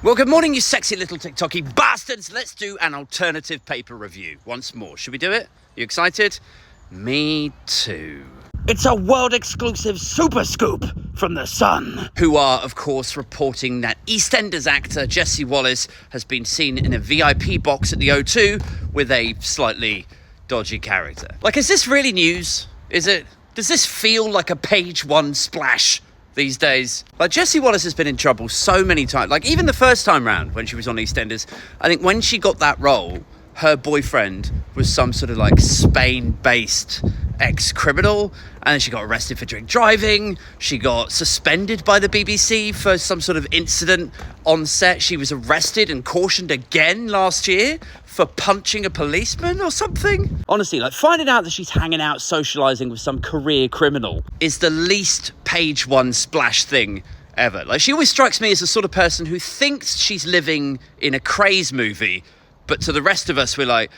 Well, good morning, you sexy little TikToky bastards. Let's do an alternative paper review once more. Should we do it? You excited? Me too. It's a world-exclusive super scoop from The Sun. Who are, of course, reporting that EastEnders actor Jessie Wallace has been seen in a VIP box at the O2 with a slightly dodgy character. Like, is this really news? Is it? Does this feel like a page one splash these days? Like, Jessie Wallace has been in trouble so many times. Like, even the first time round when she was on EastEnders, I think when she got that role, her boyfriend was some sort of like Spain-based ex-criminal, and then she got arrested for drink driving. She got suspended by the BBC for some sort of incident on set. She was arrested and cautioned again last year for punching a policeman or something. Honestly, like, finding out that she's hanging out socialising with some career criminal is the least page one splash thing ever. Like, she always strikes me as the sort of person who thinks she's living in a Craze movie, but to the rest of us, we're like,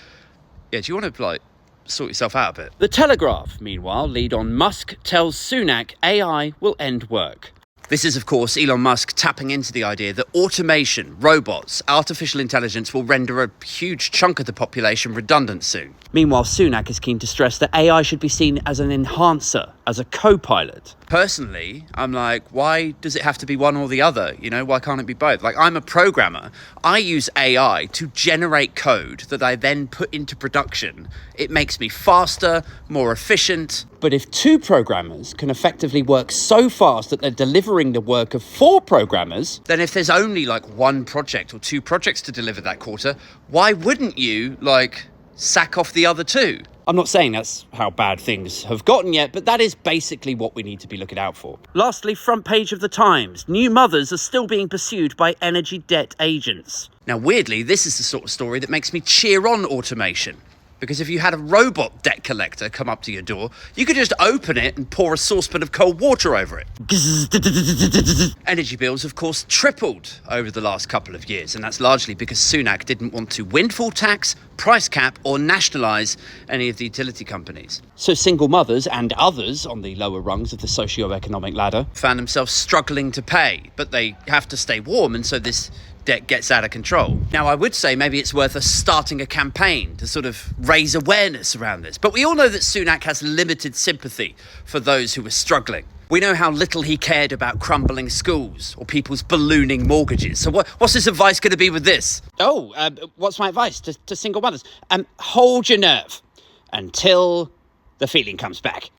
yeah, do you want to, like, sort yourself out a bit? The Telegraph, meanwhile, lead on Musk tells Sunak AI will end work. This is, of course, Elon Musk tapping into the idea that automation, robots, artificial intelligence will render a huge chunk of the population redundant soon. Meanwhile, Sunak is keen to stress that AI should be seen as an enhancer, as a co-pilot. Personally, I'm like, why does it have to be one or the other? You know, why can't it be both? Like, I'm a programmer. I use AI to generate code that I then put into production. It makes me faster, more efficient. But if two programmers can effectively work so fast that they're delivering the work of four programmers, then if there's only like one project or two projects to deliver that quarter, why wouldn't you, like, sack off the other two? I'm not saying that's how bad things have gotten yet, but that is basically what we need to be looking out for. Lastly, front page of the Times. New mothers are still being pursued by energy debt agents. Now, weirdly, this is the sort of story that makes me cheer on automation. Because if you had a robot debt collector come up to your door, you could just open it and pour a saucepan of cold water over it. Energy bills, of course, tripled over the last couple of years, and that's largely because Sunak didn't want to windfall tax, price cap, or nationalise any of the utility companies. So single mothers and others on the lower rungs of the socio-economic ladder found themselves struggling to pay, but they have to stay warm, and so this debt gets out of control. Now, I would say maybe it's worth us starting a campaign to sort of raise awareness around this. But we all know that Sunak has limited sympathy for those who are struggling. We know how little he cared about crumbling schools or people's ballooning mortgages. So what's his advice going to be with this? What's my advice to single mothers? Hold your nerve until the feeling comes back.